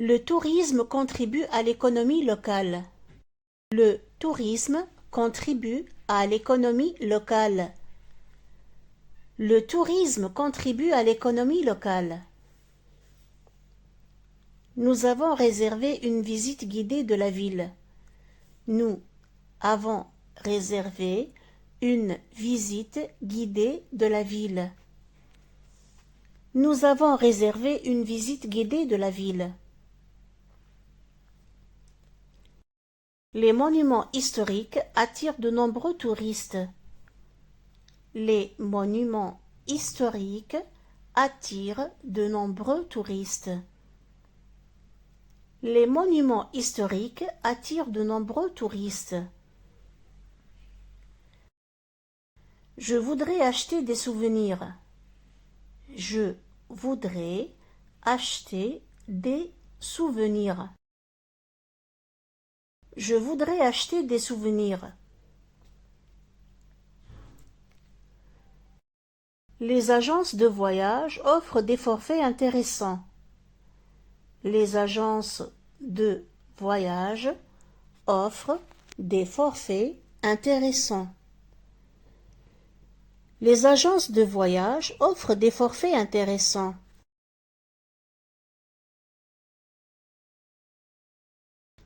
Le tourisme contribue à l'économie locale. Le tourisme contribue à l'économie locale. Le tourisme contribue à l'économie locale. Nous avons réservé une visite guidée de la ville. Nous avons réservé une visite guidée de la ville. Nous avons réservé une visite guidée de la ville. Les monuments historiques attirent de nombreux touristes. Les monuments historiques attirent de nombreux touristes. Les monuments historiques attirent de nombreux touristes. Je voudrais acheter des souvenirs. Je voudrais acheter des souvenirs. Je voudrais acheter des souvenirs. Les agences de voyage offrent des forfaits intéressants. Les agences de voyage offrent des forfaits intéressants. Les agences de voyage offrent des forfaits intéressants.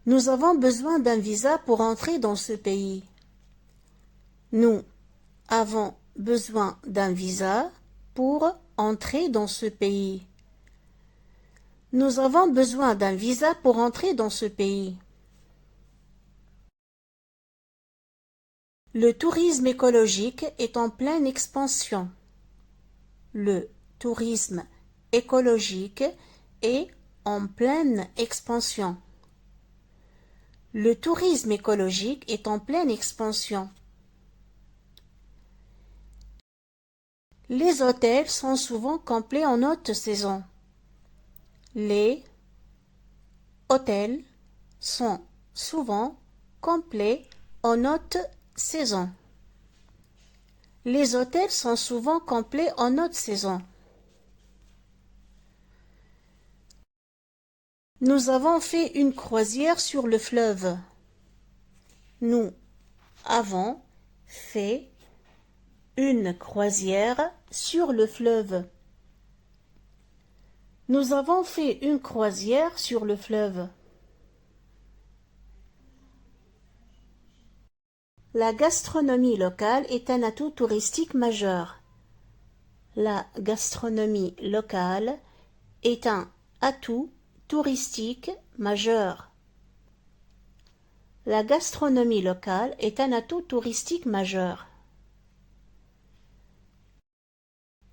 Nous avons besoin d'un visa pour entrer dans ce pays. Nous avons besoin d'un visa pour entrer dans ce pays. Nous avons besoin d'un visa pour entrer dans ce pays. Le tourisme écologique est en pleine expansion. Le tourisme écologique est en pleine expansion. Le tourisme écologique est en pleine expansion. Les hôtels sont souvent complets en haute saison. Les hôtels sont souvent complets en haute saison. Les hôtels sont souvent complets en haute saison. Nous avons fait une croisière sur le fleuve. Nous avons fait une croisière sur le fleuve. Nous avons fait une croisière sur le fleuve. La gastronomie locale est un atout touristique majeur. La gastronomie locale est un atout touristique majeur. La gastronomie locale est un atout touristique majeur.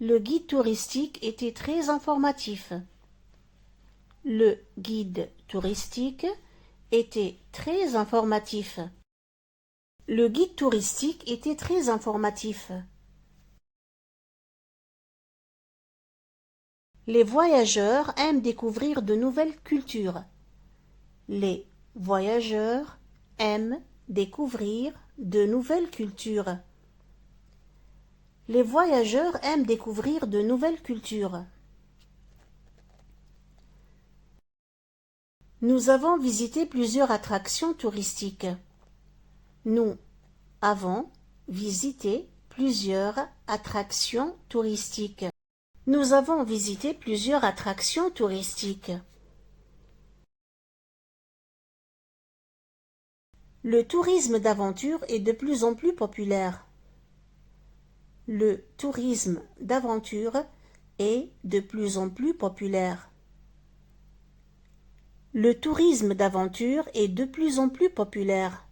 Le guide touristique était très informatif. Le guide touristique était très informatif. Le guide touristique était très informatif. Les voyageurs aiment découvrir de nouvelles cultures. Les voyageurs aiment découvrir de nouvelles cultures. Les voyageurs aiment découvrir de nouvelles cultures. Nous avons visité plusieurs attractions touristiques. Nous avons visité plusieurs attractions touristiques. Nous avons visité plusieurs attractions touristiques. Le tourisme d'aventure est de plus en plus populaire. Le tourisme d'aventure est de plus en plus populaire. Le tourisme d'aventure est de plus en plus populaire.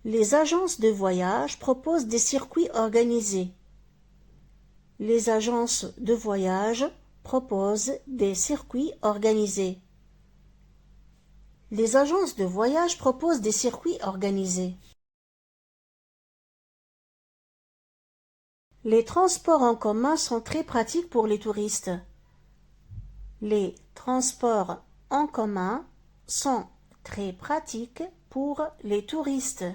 Les agences de voyage proposent des circuits organisés. Les agences de voyage proposent des circuits organisés. Les agences de voyage proposent des circuits organisés. Les transports en commun sont très pratiques pour les touristes. Les transports en commun sont très pratiques pour les touristes.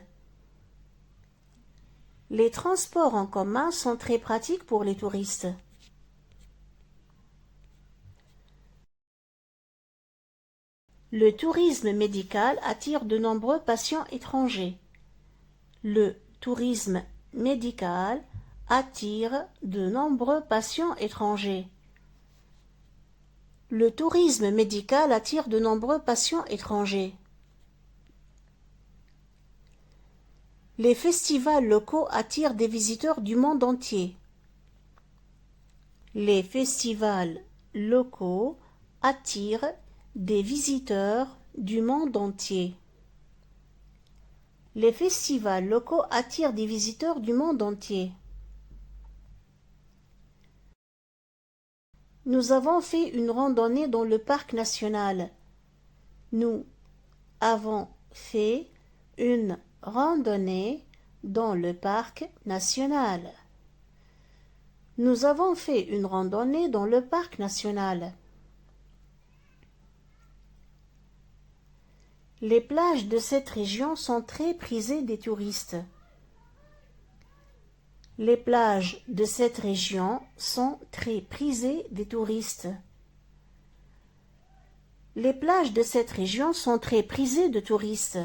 Les transports en commun sont très pratiques pour les touristes. Le tourisme médical attire de nombreux patients étrangers. Le tourisme médical attire de nombreux patients étrangers. Le tourisme médical attire de nombreux patients étrangers. Les festivals locaux attirent des visiteurs du monde entier. Les festivals locaux attirent des visiteurs du monde entier. Les festivals locaux attirent des visiteurs du monde entier. Nous avons fait une randonnée dans le parc national. Nous avons fait une randonnée dans le parc national. Nous avons fait une randonnée dans le parc national. Les plages de cette région sont très prisées des touristes. Les plages de cette région sont très prisées des touristes. Les plages de cette région sont très prisées de touristes.